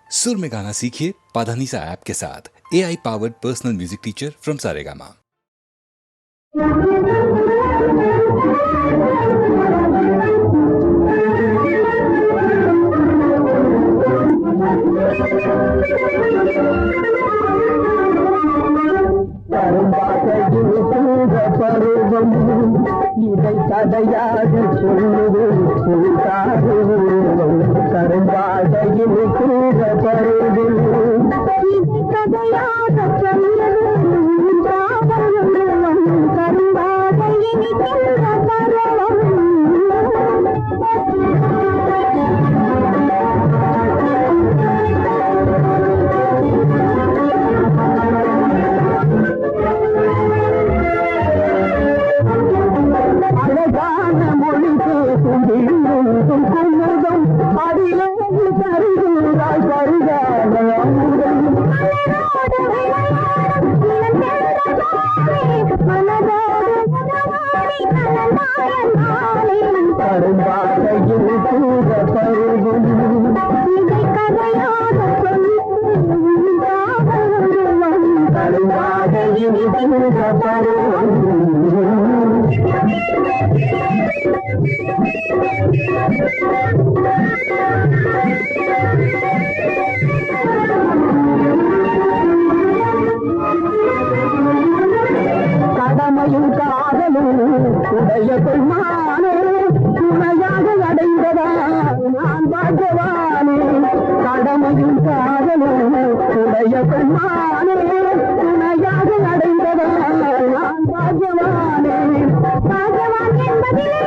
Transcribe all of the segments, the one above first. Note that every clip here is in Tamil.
सुर में गाना सीखिए पाधानीसा ऐप के साथ। AI powered personal music teacher from Saregama. இதை கதையாக சொல்லுவது கரும்பாதையில் கூட பருவம் இதை கதையாக சொல்லுவது கரும்பாதையில் கூட பருவம் அழகான மொழி பேசும் குமுதம் அதிலே தருகிறாய் பருகான அமுதம் கரும்பாதையில் கூட பருவம் இதை கதையாக கரும்பாதையில் கூட பருவம் கடமையும் காதலும் உடைய பெருமானே துணையாக அடைந்ததா நான் பாக்கியவானே கடமையும் காதலும் உடைய பெருமானே துணையாக அடைந்ததா நான் பாக்கியவானே பாக்கியவான் என்பதிலே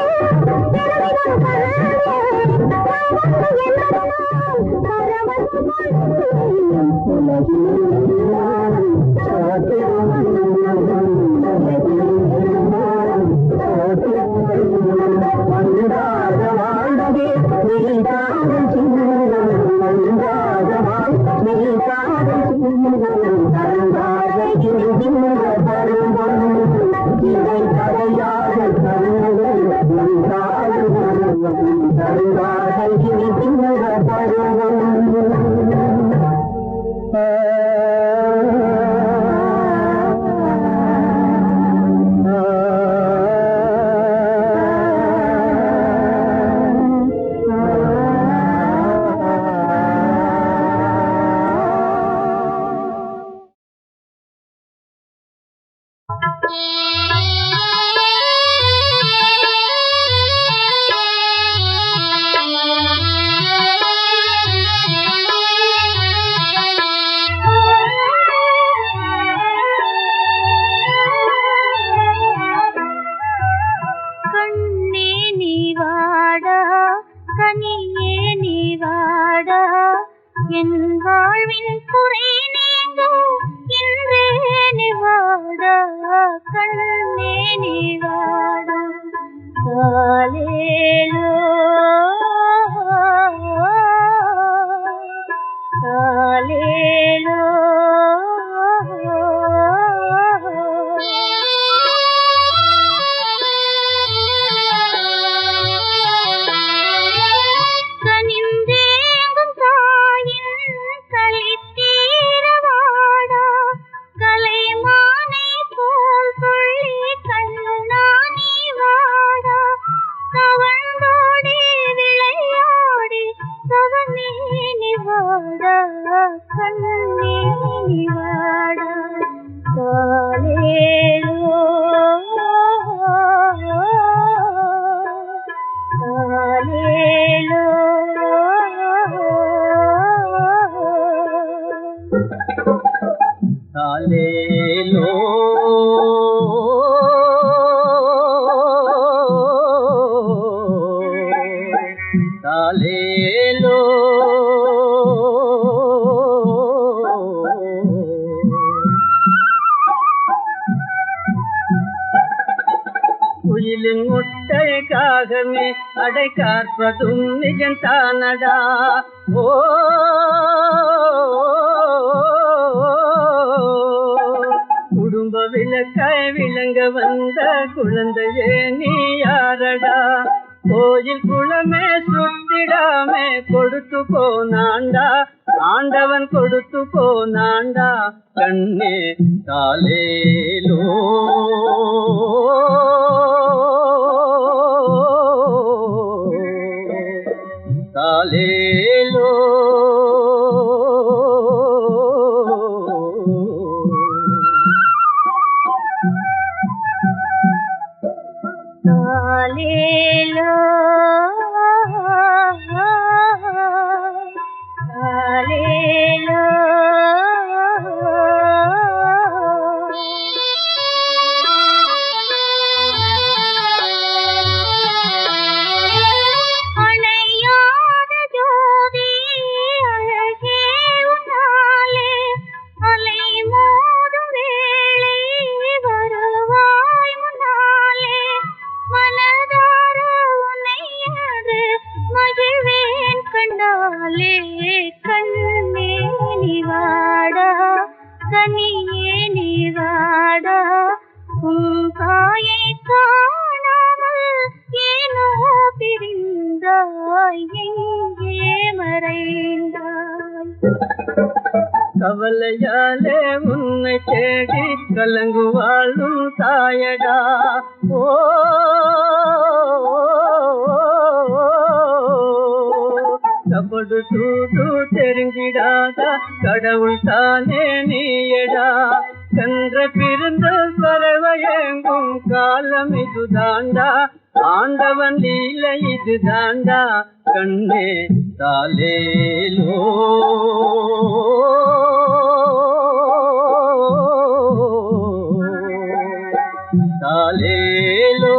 குயிலின் முட்டைக்காகவே அடை காற்பதும் நிஜந்தானடா. ஓ குடும்ப விளக்காய் விளங்க வந்த குழந்தையே நீ யாரடா? கோயில் குளமே சுத்திடாமே கொடுத்து போனாண்டா ஆண்டவன் கொடுத்து போனாண்டா கண்ணே தாலேலோ தாலேலோ தாலேலோ தாலேலோ அணையாத ஜோதி அழகே உன்னாலே அலை மோதும் வேளை வருவாய் முன்னாலே மனதார உன்னையாது மகிழ்வேன் கண்டாலே கண்ணே நீவாடா கனியே நீவாடா உன் தாயை காணாமல் ஏனோ பிரிந்தாய் எங்கே மறைந்தாய் கவலையாலே உன்னை தேடி கலங்குவாளும் தாயடா ஓ கபடு தூது தெரிஞ்சிடாத கடவுள் தானே நீயடா சென்ற பிறந்த பறவையெங்கும் காலம் இது தாண்டா ஆண்டவன் லீலை இது தாண்டா கண்ணே தாலேலோ தாலேலோ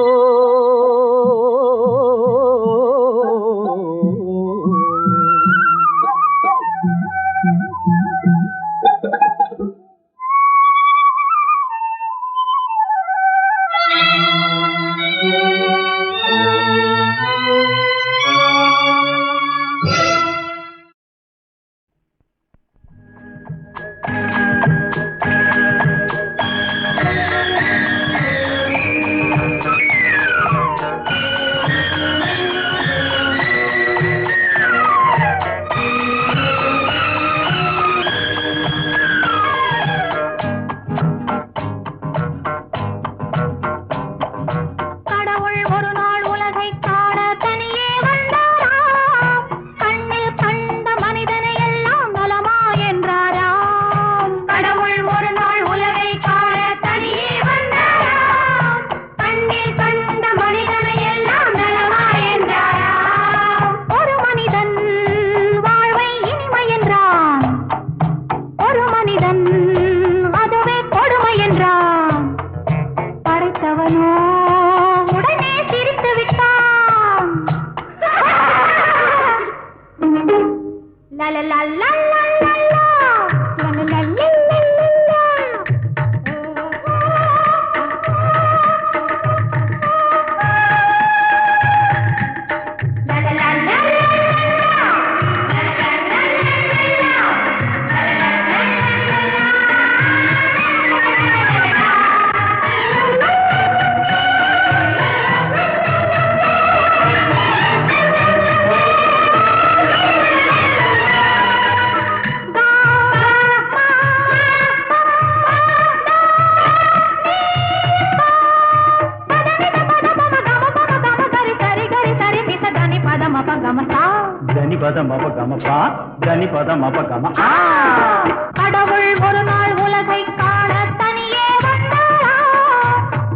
கடவுள் ஒரு நாள் உலகை காண தனியே வந்தாரா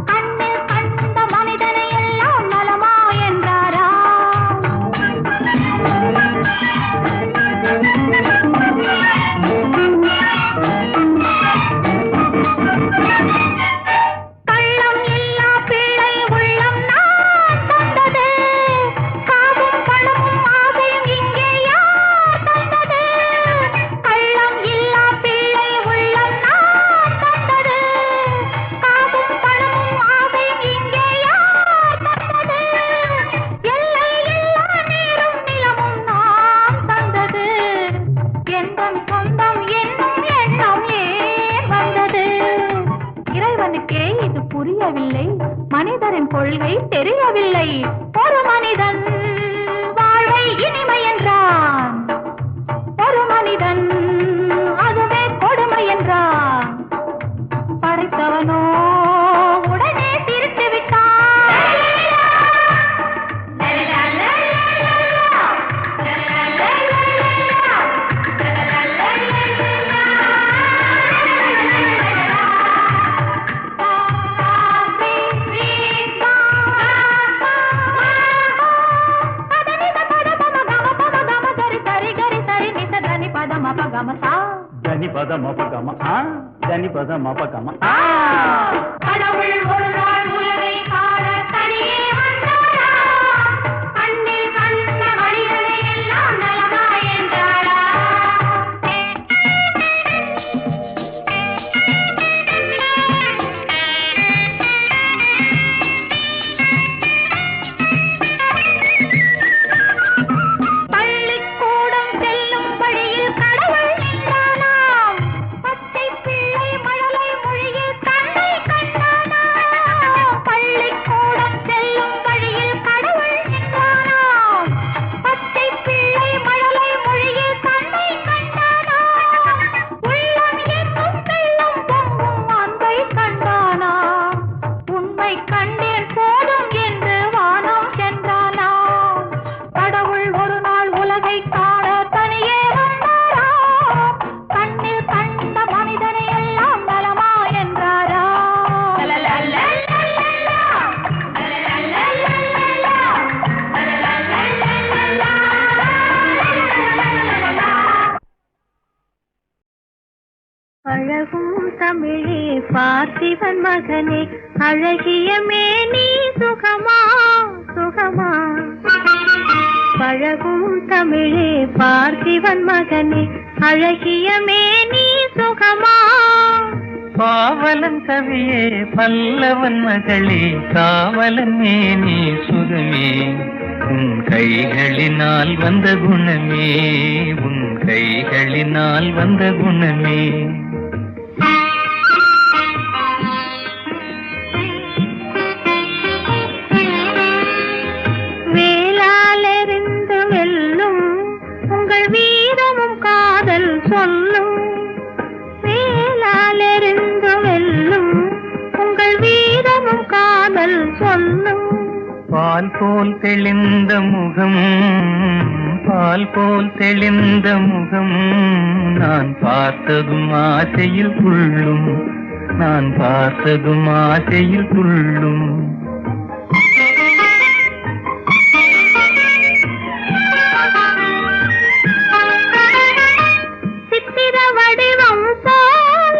கண்ணில் கண்ட மனிதனை எல்லாம் நலமா என்றாரா கள்ளம் இல்லா பிள்ளை உள்ளம் நான் தந்தது காவும் பணமும் ஆசையும் இங்கே யார் தந்தது கள்ளம் இல்லா பிள்ளை உள்ளம் நான் தந்தது காவும் பணமும் ஆசையும் இங்கே யார் தந்தது எல்லை இல்லா நீரும் நிலமும் நான் தந்தது எந்தன் சொந்தம் என்னும் எண்ணம் ஏன் வந்தது இறைவனுக்கே இது புரியவில்லை மனிதரின் கொள்கை தெரியவில்லை ஒரு மனிதன் வாழ்வை இனிமை என்றான் ஒரு மனிதன் பத மபகம சா தனி பத மபகம தனி பத மபகம. கடவுள் ஒரு நாள் உலகை காண தனியே வந்தாரா, கண்ணில் கண்ட மனிதனை எல்லாம் நலமா என்றாரா. பள்ளிக்கூடம் செல்லும் வழியில் கடவுள் நின்றானாம், பச்சை பிள்ளை மழலை மொழியில் தன்னை கண்டானாம். பள்ளிக்கூடம் செல்லும் வழியில் கடவுள் நின்றானாம், பச்சை பிள்ளை மழலை மொழியில் தன்னை கண்டானாம். உள்ளம் என்னும் வெள்ளம் பொங்கும் அன்பை கண்டானாம், உண்மை கண்டேன் போதும் என்று வானம் சென்றானாம். கடவுள் ஒரு நாள் உலகை காண தனியே வந்தாராம், கண்ணில் கண்ட மனிதனை எல்லாம் நலமா என்றாரா. அழகும் தமிழே பார்த்திபன் மகனே, அழகிய மேனி சுகமா சுகமா. பழகும் தமிழே பார்த்திபன் மகனே, அழகிய மேனி சுகமா. பாவலன் கவியே பல்லவன் மகளே, காவலன் மேனி சுகமே. உன் கைகளினால் வந்த குணமே, உன் கைகளினால் வந்த குணமே. வேளாலெறிந்து வெல்லும் உங்கள் வீரமும் காதல் சொல்லும், வேளாலெறிந்து வெல்லும் உங்கள் வீரமும் காதல் சொல்லும். பால் போல் தெளிந்த முகம், பால் போல் தெளிந்த முகம், நான் பார்த்ததும் ஆசையில் துள்ளும், நான் பார்த்ததும் ஆசையில் துள்ளும். சித்திர வடிவம் போல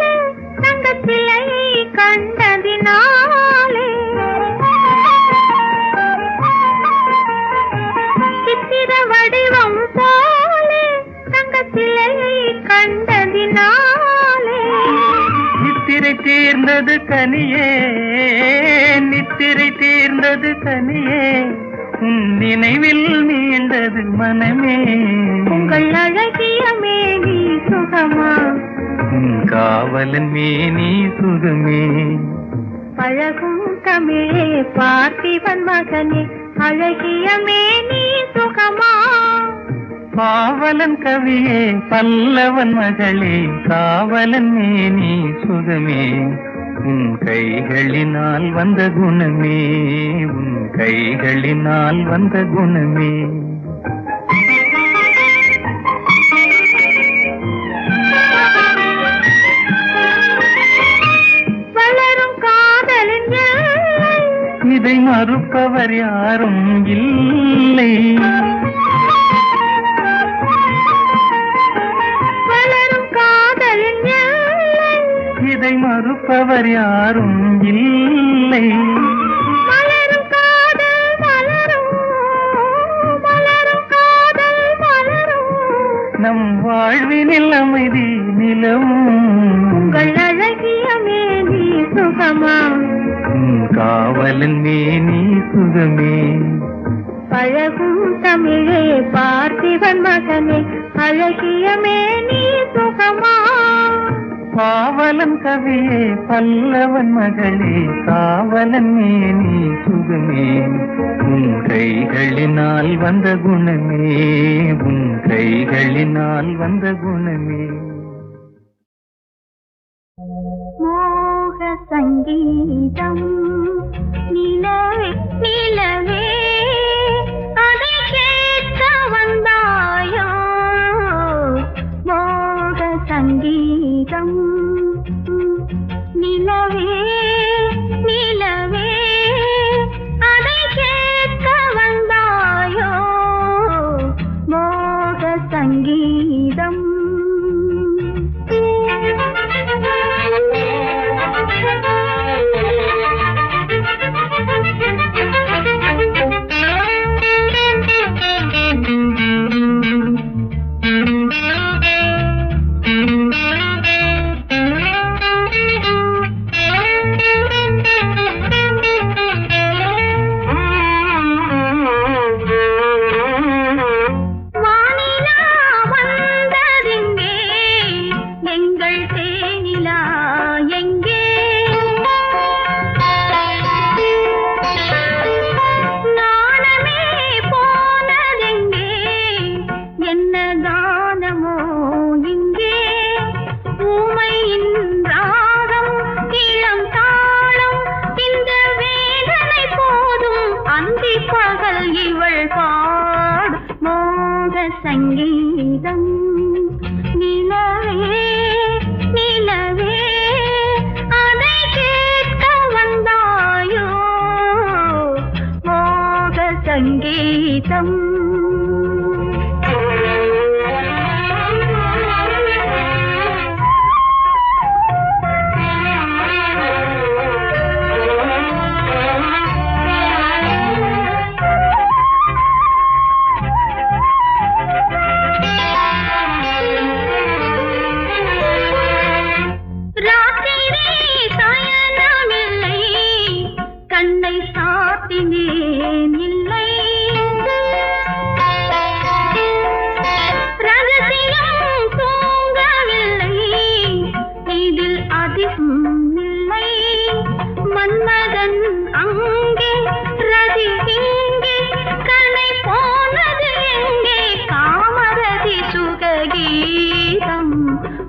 தங்கச்சிலையை கண்டதினாலே, சித்திர வடிவம் போல தங்கச்சிலையை கண்டதினாலே. நித்திரை தீர்ந்தது கனியே, நித்திரை தீர்ந்தது கனியே, உன் நினைவில் மீண்டது மனமே. உங்கள் அழகிய மேனி சுகமா, உன் காவலன் மேனி சுகமே. பழகும் தமிழே பார்த்திபன் மகனே, அழகிய மேனி சுகமா. பாவலன் கவியே பல்லவன் மகளே, காவலன் மேனி சுகமே. உன் கைகளினால் வந்த குணமே, உன் கைகளினால் வந்த குணமே. வளரும் காதலின் எல்லை, இதை மறுப்பவர் யாரும் இல்லை. வளரும் காதலின் எல்லை, இதை மறுப்பவர் யாரும் இல்லை. மலரும் காதல் மலரும், மலரும் காதல் மலரும். நம் வாழ்வினில் அமைதி நிலவும். உங்கள் அழகிய மேனி சுகமா, உன் காவலன் மேனி சுகமே. பழகும் தமிழே பார்த்திபன் மகனே, அழகிய மேனி சுகமா. பாவலன் கவியே பல்லவன் மகளே, காவலன் மேனி சுகமே. உன் கைகளினால் வந்த குணமே, உன் கைகளினால் வந்த குணமே. மோக சங்கீதம் நிலவே நிலவே, அதை கேட்க வந்தாயோ. மோக சங்கீதம் நிலவே நிலவே, அதை கேட்க வந்தாயோ. மோக சங்கீதம்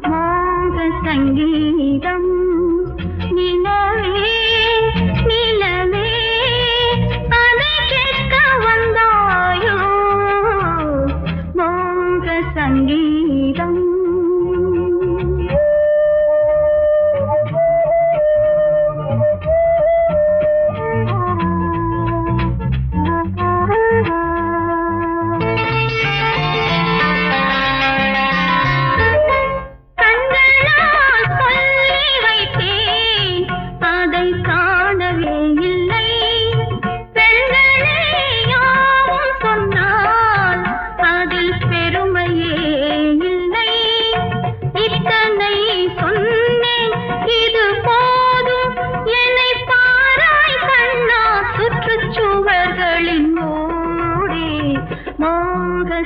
மோக சங்கீதம் நிலவே நிலவே அதை கேட்க வந்தாயோ மோக சங்கீதம்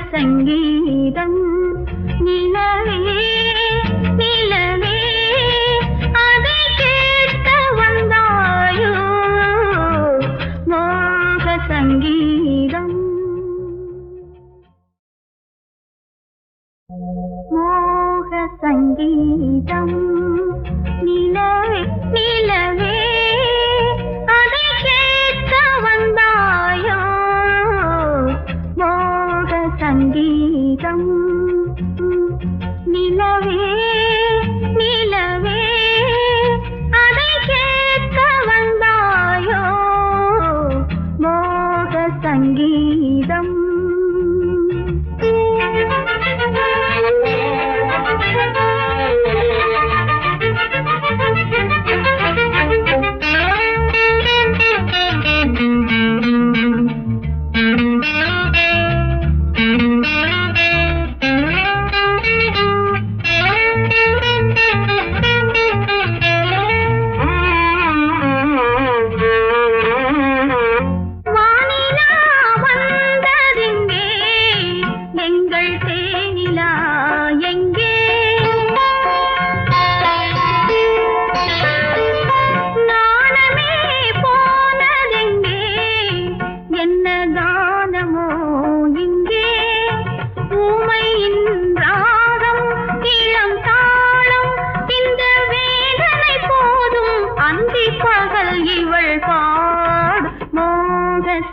சங்கீதம் நிலவே நிலவே அதை கேட்க வந்தாயோ மோக சங்கீதம் மோக சங்கீதம் நிலவே நிலவே அதை கேட்க வந்தாயோ மோக சங்கீதம் நிலவே நிலவே அதை கேட்க வந்தாயோ மோக சங்கீதம்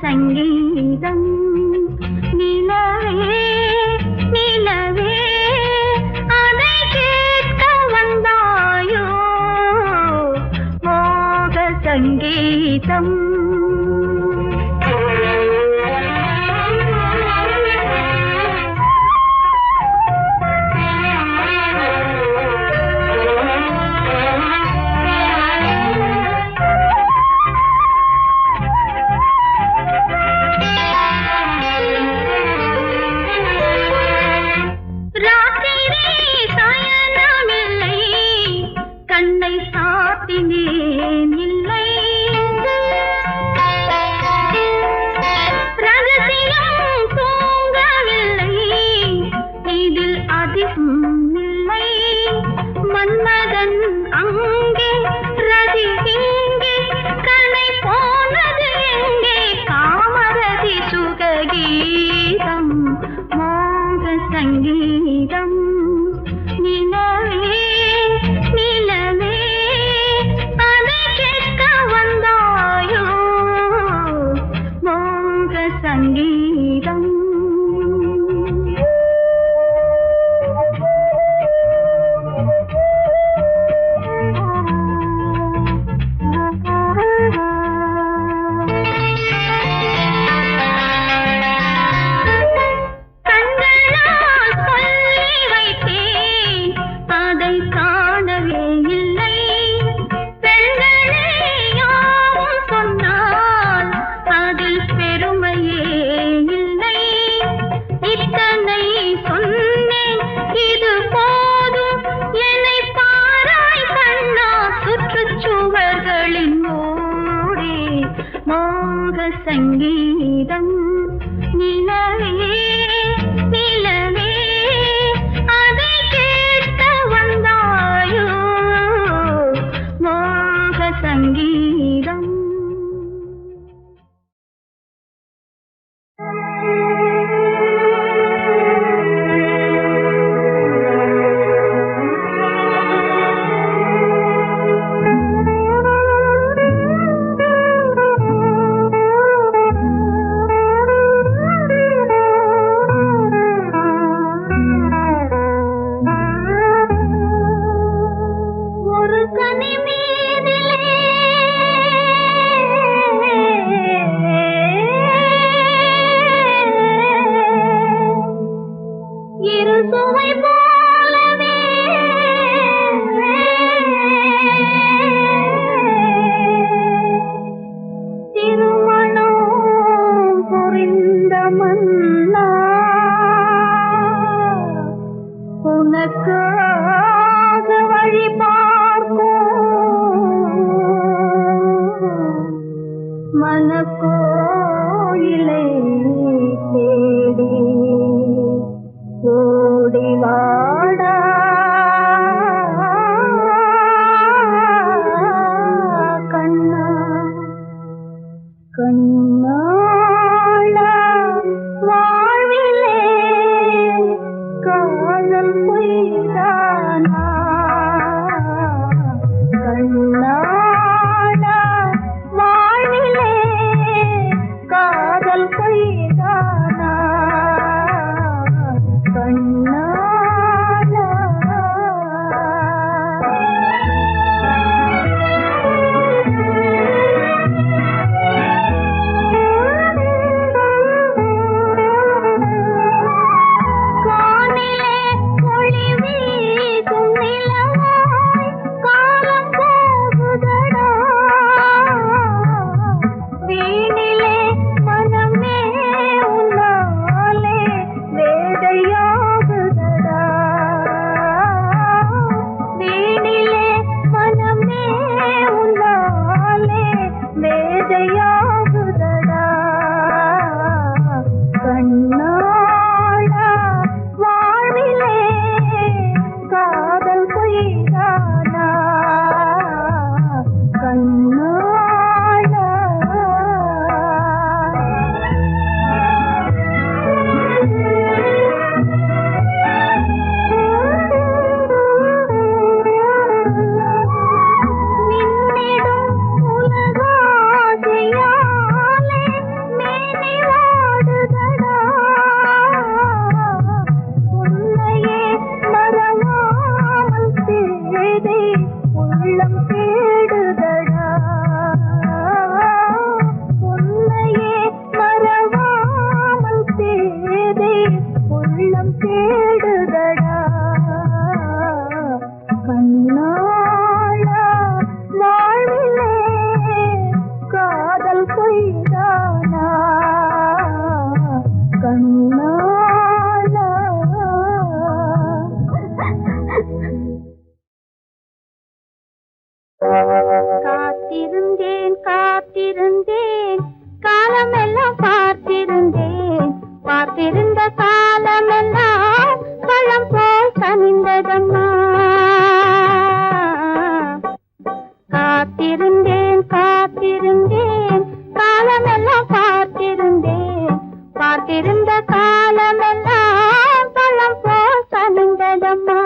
சங்கீதம் நிலவே நிலவே அதை கேட்க வந்தாயோ மோக சங்கீதம் மன்மதன் அங்கே ரதி இங்கே கணை போனது எங்கே காமரதி சுககீதம் மோக சங்கீதம் நிலவே நிலவே அதை கேட்க வந்தாயோ மோக சங்கீதம் சங்கீதம் நிலவே நிலவே அதை கேட்க வந்தாயோ மோக சங்கீதம் எனக்காக வழி பார்க்கும் மனக்கோயிலை தேடி ஓடி வாடா கண்ணா கண்ணாளா வாழ்விலே காதல் பொய்தானா கண்ணாளா வாழ்விலே காதல் பொய்தானா கண்ணாளா கானிலே ஒளி வீசும் நிலவாய் காலம் போகுதடா வீணிலே மனமே உன்னாலே வேதையாகுதடா வீணிலே மனமே உன்னாலே வேதையாகுதடா கண்ணாளா வாழ்விலே காதல் பொய்தானா கண்ணாளா மின்னிடும் உலகாசையாலே மேனி வாடுதடா உன்னையே மறவாமல் தேடி உள்ளம் தேடுதடா உன்னையே மறவாமல் தேடி உள்ளம் தேடுதடா கண்ணாளா வாழ்விலே காதல் பொய்தானா கண்ணாளா காத்திருந்தேன் காத்திருந்தேன் காலமெல்லாம் பார்த்திருந்தேன் பார்த்திருந்த காலமெல்லாம் பழம் போல் கனிந்ததம்மா காத்திருந்தேன் காத்திருந்தேன் காலமெல்லாம் பார்த்திருந்தேன் பார்த்திருந்த காலமெல்லாம் பழம் போல் கனிந்ததம்மா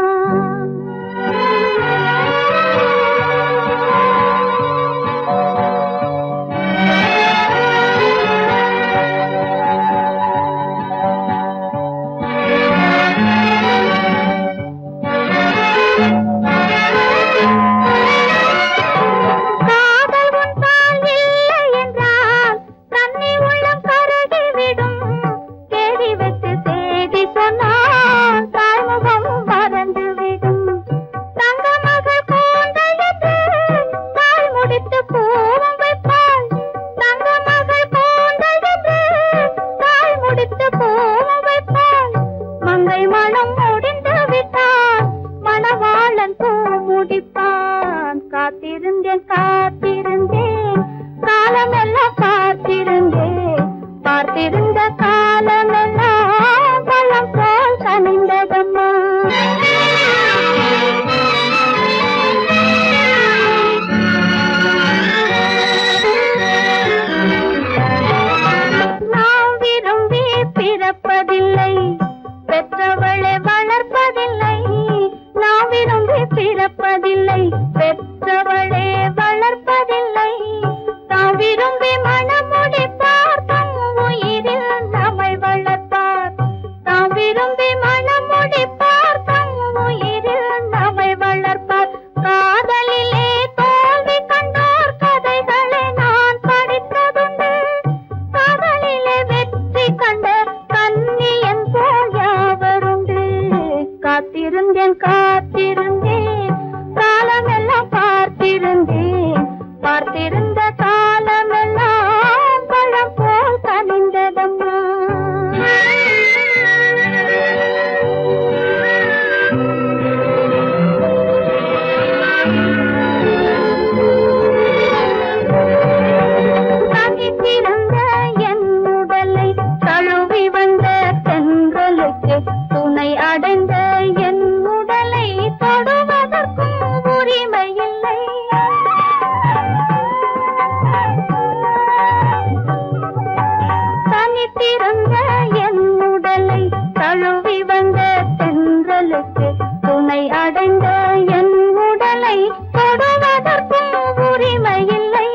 இந்த என் உடலை தொடுவதற்கும் உரிமை இல்லை.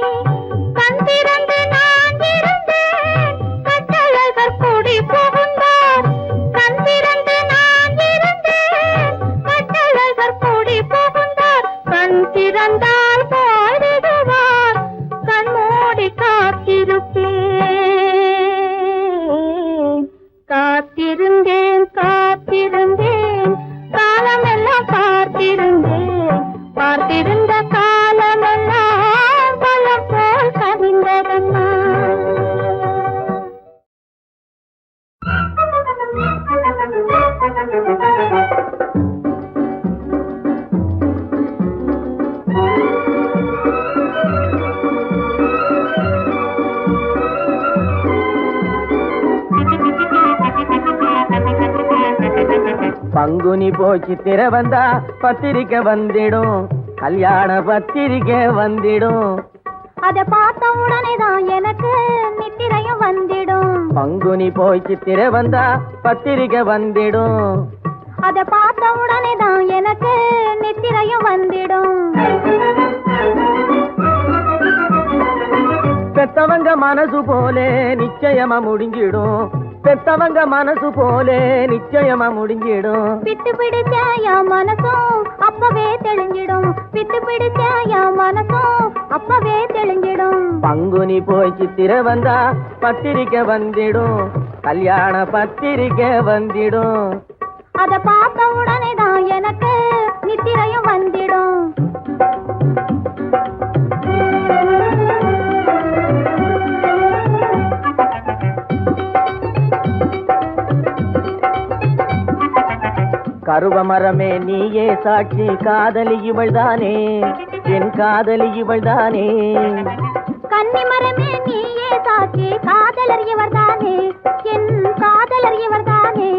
கண் திறந்து நான் இருந்தேன், கட்டழகர் கூடி புகுந்தார். கண் திறந்து நான் இருந்தேன், கட்டழகர் கூடி புகுந்தார். கண் திறந்தால் பாடுவார், கண் மூடி காத்திருப்பேன். காத்திருந்தேன் காத்திருந்தேன், காலமெல்லாம் பார்த்திருந்தேன். பார்த்திருந்த காலமெல்லாம் பழம் போல் கவிந்ததம்மா. பங்குனி போச்சு திர வந்தா பத்திரிக்கை வந்திடும், கல்யாண பத்திரிக்கை வந்திடும். அதை பார்த்த உடனே தான் எனக்கு நித்திரையும் வந்திடும். பங்குனி போச்சு திர வந்தா பத்திரிக்கை வந்திடும். அதை பார்த்த உடனே தான் எனக்கு நித்திரையும் வந்திடும். பெத்தவங்க மனசு போலே நிச்சயமா முடிஞ்சிடும். பெத்தவங்க மனசு போலே நிச்சயமா முடிஞ்சிடும். பித்து பிடிச்ச என் மனசும் அப்பவே தெளிஞ்சிடும். பித்து பிடிச்ச என் மனசும் அப்பவே தெளிஞ்சிடும். பங்குனி போச்சு திர வந்தா பத்திரிக்கை வந்திடும், கல்யாண பத்திரிக்கை வந்திடும். அதை பார்த்த உடனே தான் எனக்கு நித்திரையும் வந்திடும். கருவமரமே நீயே சாட்சி, காதலி இவள்தானே, என் காதலி இவள்தானே. கன்னிமரமே நீயே சாட்சி, காதலர் இவர்தானே, என் காதலர் இவர்தானே.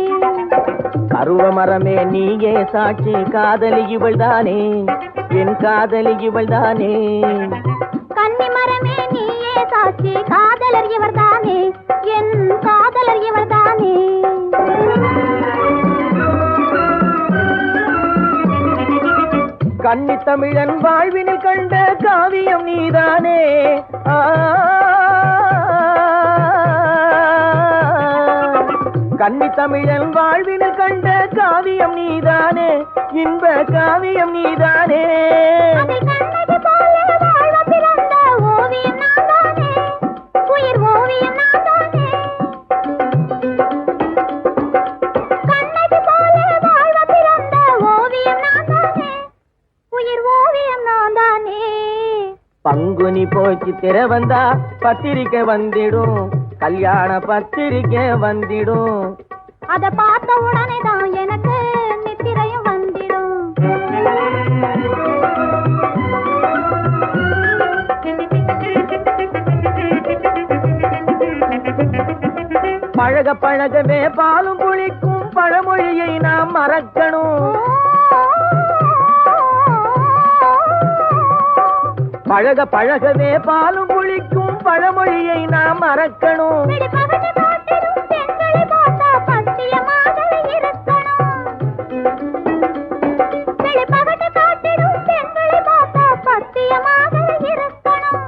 கருவமரமே நீயே சாட்சி, காதலி இவள்தானே, என் காதலி இவள்தானே. கன்னிமரமே நீயே சாட்சி, காதலர் இவர்தானே, என் காதலர் இவர்தானே. கன்னி தமிழன் வாழ்வினில் கண்ட காவியம் நீதானே. கன்னி தமிழன் வாழ்வினில் கண்ட காவியம் நீதானே, இன்ப காவியம் நீதானே. பங்குனி போச்சு திர வந்தா பத்திரிக்கை வந்திடும், கல்யாண பத்திரிக்கை வந்திடும். அதை பார்த்த உடனே தான் எனக்கு நித்திரையும் வந்திடும். பழக பழகவே பாலும் புளிக்கும் பழமொழியை நாம் மறக்கணும். பழக பழகவே பாலும் புளிக்கும் பழமொழியை நாம் மறக்கணும்.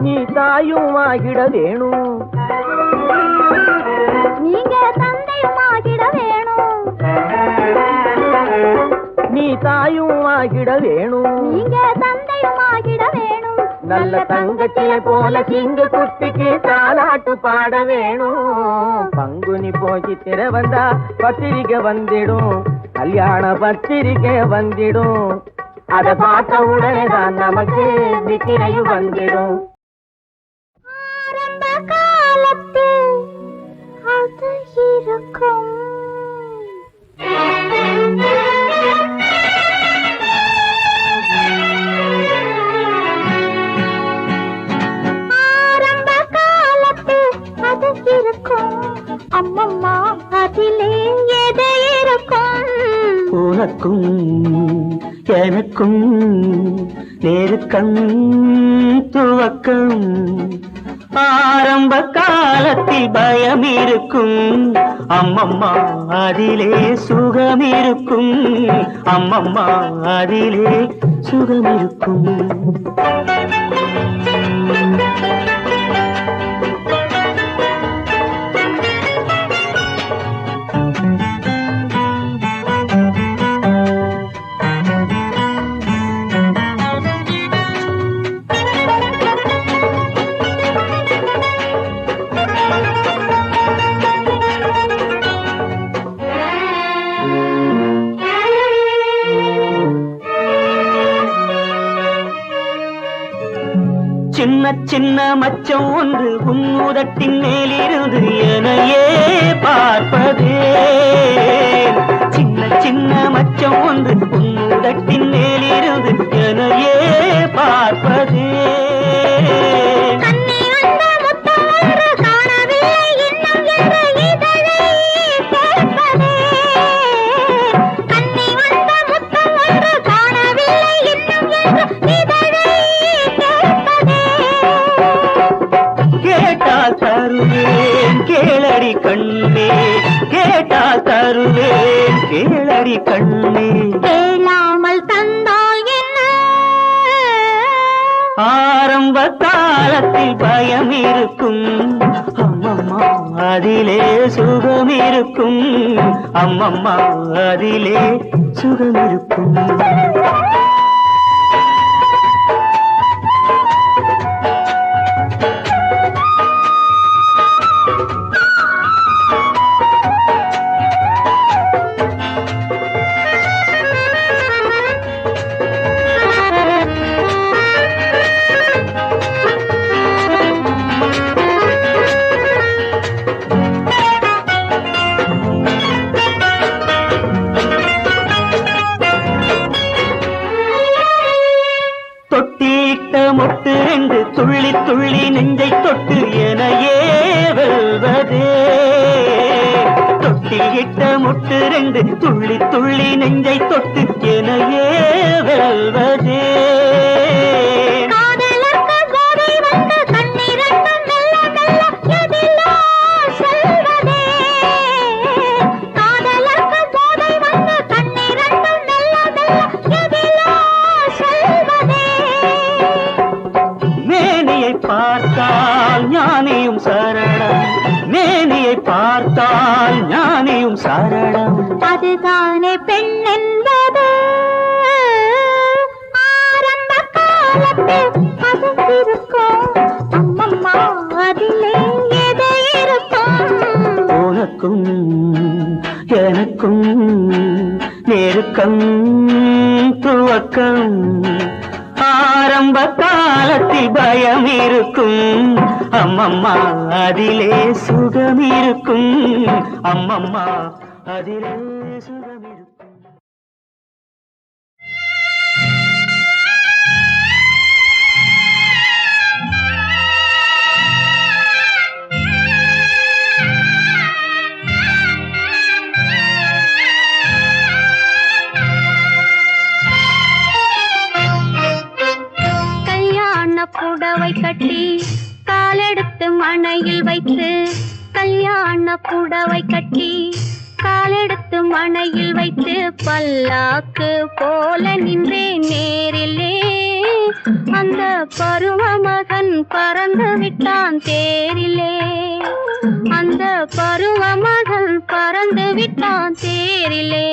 நீ தாயும் ஆகிட வேணும், நீங்க தந்தையும் ஆகிட வேணும். நீ தாயும் ஆகிட வேணும், நீங்க தந்தையும் ஆகிட வேணும். நல்ல தங்கச்சியை போல சிங்க குட்டிக்கு தாலாட்டு பாட வேணும். பங்குனி போச்சு திர வந்தா பத்திரிக்கை வந்திடும், கல்யாண பத்திரிக்கை வந்திடும். அதை பார்த்த உடனே தான் நமக்கு நித்திரையும் வந்திடும். ஆரம்ப காலத்தில் அது இருக்கும். ஆரம்ப காலத்தில் அது இருக்கும். அம்மம்மா அதிலே எது இருக்கும்? உனக்கும் எனக்கும் நேருக்கண் துவக்கம் ஆரம்ப காலத்தில் பயம் இருக்கும் அம்மம்மா அதிலே சுகம் இருக்கும் அம்மம்மா அதிலே சுகம் இருக்கும் சின்ன சின்ன மச்சம் ஒன்று உன்னுதட்டின் மேலிருந்து எனையே பார்ப்பதே சின்ன சின்ன மச்சம் ஒன்று உன்னுதட்டின் மேலிருந்து எனையே பார்ப்பதே கேளடி கண்ணே கேட்டால் தருவேன் கேளடி கண்ணே கேளாமல் தந்தால் என்ன ஆரம்ப காலத்தில் பயம் இருக்கும் அம்மம்மா அதிலே சுகம் இருக்கும் அம்மம்மா அதிலே சுகம் இருக்கும் மொட்டு ரெண்டு துள்ளி துள்ளி நெஞ்சை தொட்டு எனையே வெல்வதே தொட்டியிட்ட மொட்டு ரெண்டு துள்ளி துள்ளி நெஞ்சை தொட்டு எனையே வெல்வதே பார்த்தால் ஞானியும் சரணம் மேனியை பார்த்தால் ஞானியும் சரணம் அதுதானே பெண் என்பது ஆரம்ப காலத்தில் அது இருக்கும் அம்மம்மா அதிலே எது இருக்கும் உனக்கும் எனக்கும் நெருக்கம் துவக்கம் ஆரம்ப காலத்தில் பயம் இருக்கும் அம்மம்மா அதிலே சுகம் இருக்கும் அம்மம்மா அதிலே சுகம் இருக்கும் புடவை கட்டி காலெடுத்து மணையில் வைத்து கல்யாண புடவை கட்டி காலெடுத்து மணையில் வைத்து பல்லாக்கு போல நின்றே நேரிலே அந்த பருவ மகன் பறந்து விட்டான் தேரிலே அந்த பருவ மகன் பறந்து விட்டான் தேரிலே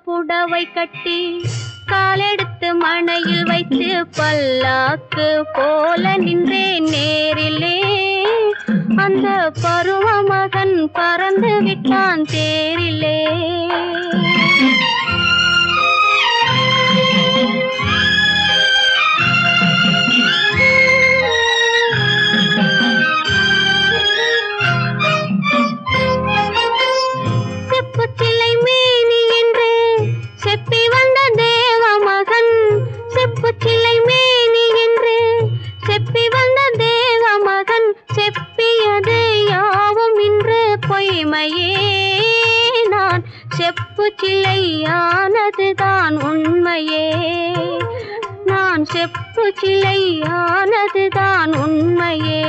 புடவை கட்டி காலெடுத்து மணையில் வைத்து பல்லாக்கு போல நின்றேன் நேரிலே. அந்த பருவ மகன் பறந்து விட்டான் தேரிலே. செப்புச்சிலை மேனி என்று செப்பி வந்த தேவ மகன். செப்புச்சிலை மேனி என்று செப்பி வந்த தேவ மகன். செப்பியது யாவும் இன்று பொய்மையே. நான் செப்பு சிலையானதுதான் உண்மையே. நான் செப்பு சிலையானதுதான் உண்மையே.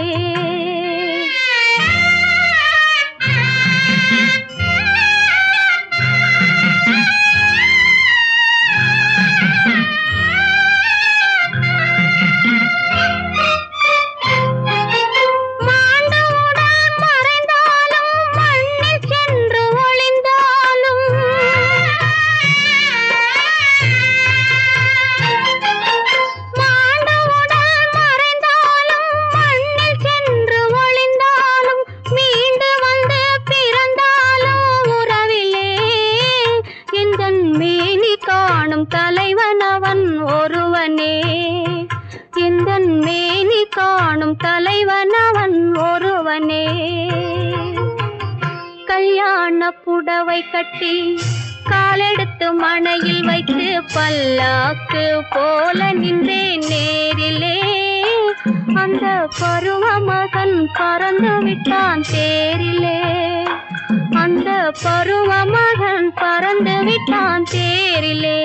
தலைவன் அவன் ஒருவனே. எந்தன் மேனி காணும் தலைவன் அவன் ஒருவனே. கல்யாண புடவை கட்டி காலெடுத்து மணையில் வைத்து பல்லாக்கு போல நின்றேன் நேரிலே. அந்த பருவ மகன் பறந்து விட்டான் தேரிலே. அந்த பருவ மகன் பறந்து விட்டான் தேரிலே.